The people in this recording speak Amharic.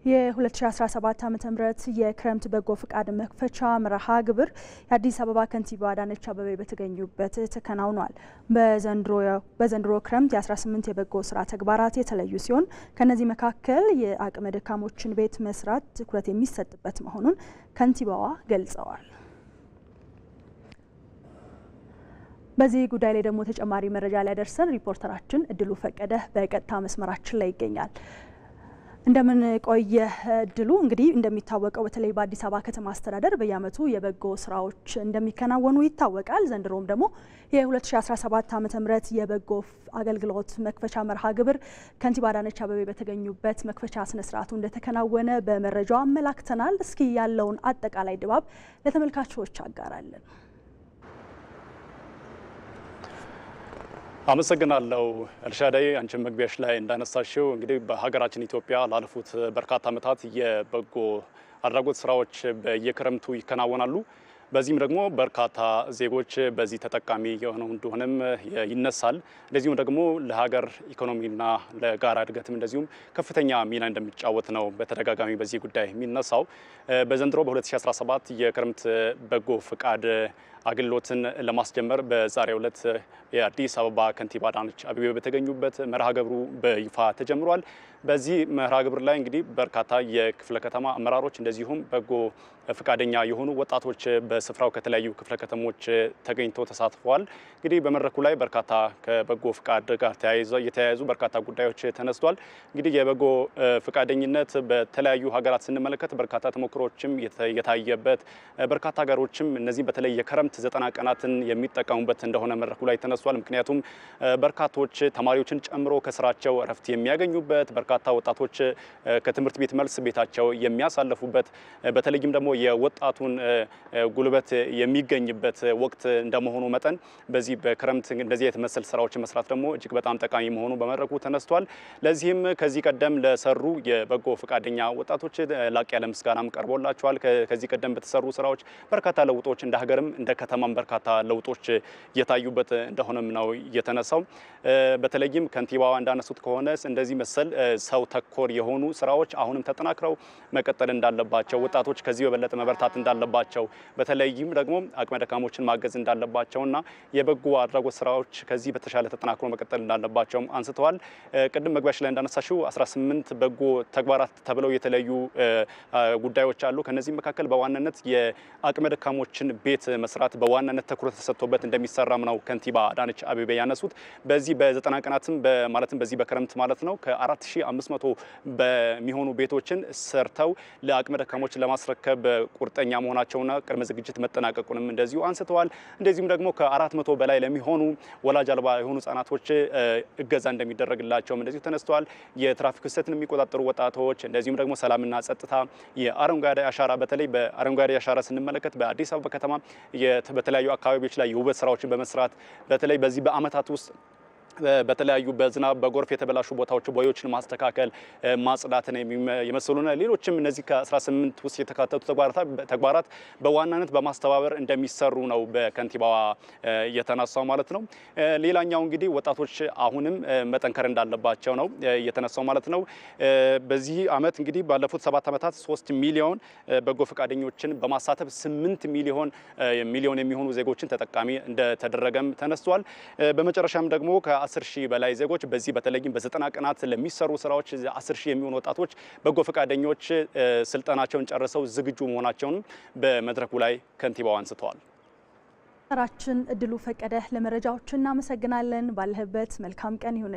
የ2017 ዓመተ ምህረት የክረምት በጎ ፍቃድ መክፈቻ መርሃ ግብር የአዲስ አበባ ከንቲባ አዳነች አቤቤ በተገኙበት ተከናውኗል። በዘንድሮ ክረምት የ18 የበጎ ስራ ተግባራት የተለዩ ሲሆን ከነዚህ መካከል የአቅመ ደካሞችን ቤት መስራት ትኩረት የሚሰጥበት መሆኑን ከንቲባዋ ገልጸዋል። በዚህ ጉዳይ ላይ ደግሞ ተጨማሪ መረጃ ሊያደርሰን ሪፖርተራችን እድሉ ፈቀደ በቀጥታ መስመራችን ላይ ይገኛል። እንደምን ቆየ እድሉ? እንግዲህ እንደሚታወቀው በተለይ በአዲስ አበባ ከተማ አስተዳደር በየዓመቱ የበጎ ስራዎች እንደሚከናወኑ ይታወቃል። ዘንድሮም ደግሞ የ2017 ዓመተ ምህረት የበጎ አገልግሎት መክፈቻ መርሃ ግብር ከንቲባ አዳነች አቤቤ በተገኙበት መክፈቻ ስነ ስርዓቱ እንደተከናወነ በመረጃው አመላክተናል። እስኪ ያለውን አጠቃላይ ድባብ ለተመልካቾች አጋራለን። አመሰግናለሁ ኤልሻዳይ። አንቺ መግቢያሽ ላይ እንዳነሳሽው እንግዲህ በሀገራችን ኢትዮጵያ ላለፉት በርካታ ዓመታት የበጎ አድራጎት ስራዎች በየክረምቱ ይከናወናሉ። በዚህም ደግሞ በርካታ ዜጎች በዚህ ተጠቃሚ የሆነው እንደሆነም ይነሳል። እንደዚሁም ደግሞ ለሀገር ኢኮኖሚና ለጋራ እድገትም እንደዚሁም ከፍተኛ ሚና እንደሚጫወት ነው በተደጋጋሚ በዚህ ጉዳይ የሚነሳው። በዘንድሮ በ2017 የክረምት በጎ ፍቃድ አገልግሎትን ለማስጀመር በዛሬው ዕለት የአዲስ አበባ ከንቲባ አዳነች አቤቤ በተገኙበት መርሃ ግብሩ በይፋ ተጀምሯል። በዚህ መርሃ ግብር ላይ እንግዲህ በርካታ የክፍለ ከተማ አመራሮች እንደዚሁም በጎ ፈቃደኛ የሆኑ ወጣቶች በስፍራው ከተለያዩ ክፍለ ከተሞች ተገኝተው ተሳትፈዋል። እንግዲህ በመድረኩ ላይ በርካታ ከበጎ ፍቃድ ጋር የተያያዙ በርካታ ጉዳዮች ተነስቷል። እንግዲህ የበጎ ፈቃደኝነት በተለያዩ ሀገራት ስንመለከት በርካታ ተሞክሮችም የታየበት በርካታ ሀገሮችም እነዚህ በተለይ የክረምት 90 ቀናትን የሚጠቀሙበት እንደሆነ መድረኩ ላይ ተነስቷል። ምክንያቱም በርካቶች ተማሪዎችን ጨምሮ ከስራቸው እረፍት የሚያገኙበት፣ በርካታ ወጣቶች ከትምህርት ቤት መልስ ቤታቸው የሚያሳልፉበት፣ በተለይም ደግሞ የወጣቱን ጉልበት የሚገኝበት ወቅት እንደመሆኑ መጠን በዚህ በክረምት እንደዚህ የተመሰል ስራዎችን መስራት ደግሞ እጅግ በጣም ጠቃሚ መሆኑ በመድረኩ ተነስቷል። ለዚህም ከዚህ ቀደም ለሰሩ የበጎ ፈቃደኛ ወጣቶች ላቅ ያለ ምስጋናም ቀርቦላቸዋል። ከዚህ ቀደም በተሰሩ ስራዎች በርካታ ለውጦች እንደ ሀገርም እንደ ከተማም በርካታ ለውጦች እየታዩበት እንደሆነም ነው የተነሳው። በተለይም ከንቲባዋ እንዳነሱት ከሆነ እንደዚህ መሰል ሰው ተኮር የሆኑ ስራዎች አሁንም ተጠናክረው መቀጠል እንዳለባቸው፣ ወጣቶች ከዚህ በበለጠ መበርታት እንዳለባቸው፣ በተለይም ደግሞ አቅመ ደካሞችን ማገዝ እንዳለባቸውና የበጎ አድራጎት ስራዎች ከዚህ በተሻለ ተጠናክሮ መቀጠል እንዳለባቸውም አንስተዋል። ቅድም መግቢያሽ ላይ እንዳነሳሽው 18 በጎ ተግባራት ተብለው የተለዩ ጉዳዮች አሉ። ከነዚህ መካከል በዋናነት የአቅመ ደካሞችን ቤት መስራት በዋናነት ትኩረት ተሰጥቶበት እንደሚሰራም ነው ከንቲባ አዳነች አቤቤ ያነሱት። በዚህ በ90 ቀናትም ማለትም በዚህ በክረምት ማለት ነው ከ4500 በሚሆኑ ቤቶችን ሰርተው ለአቅመ ደካሞች ለማስረከብ ቁርጠኛ መሆናቸውና ቅድመ ዝግጅት መጠናቀቁንም እንደዚሁ አንስተዋል። እንደዚሁም ደግሞ ከ400 በላይ ለሚሆኑ ወላጅ አልባ የሆኑ ህጻናቶች እገዛ እንደሚደረግላቸውም እንደዚሁ ተነስተዋል። የትራፊክ ፍሰትን የሚቆጣጠሩ ወጣቶች እንደዚሁም ደግሞ ሰላምና ጸጥታ፣ የአረንጓዴ አሻራ በተለይ በአረንጓዴ አሻራ ስንመለከት በአዲስ አበባ ከተማ በተለያዩ አካባቢዎች ላይ የውበት ስራዎችን በመስራት በተለይ በዚህ በአመታት ውስጥ በተለያዩ በዝናብ በጎርፍ የተበላሹ ቦታዎች ቦዮችን ማስተካከል፣ ማጽዳትን የመሰሉና ሌሎችም እነዚህ ከ18 ውስጥ የተካተቱ ተግባራት በዋናነት በማስተባበር እንደሚሰሩ ነው በከንቲባዋ የተነሳው ማለት ነው። ሌላኛው እንግዲህ ወጣቶች አሁንም መጠንከር እንዳለባቸው ነው የተነሳው ማለት ነው። በዚህ አመት እንግዲህ ባለፉት 7 ዓመታት 3 ሚሊዮን በጎ ፈቃደኞችን በማሳተፍ 8 ሚሊዮን የሚሆኑ ዜጎችን ተጠቃሚ እንደተደረገም ተነስቷል። በመጨረሻም ደግሞ ከ10 ሺህ በላይ ዜጎች በዚህ በተለይም በ90 ቀናት ለሚሰሩ ስራዎች 10 ሺህ የሚሆኑ ወጣቶች በጎ ፈቃደኞች ስልጠናቸውን ጨርሰው ዝግጁ መሆናቸውን በመድረኩ ላይ ከንቲባው አንስተዋል። ራችን እድሉ ፈቀደ ለመረጃዎች እናመሰግናለን። ባለህበት መልካም ቀን ይሁን።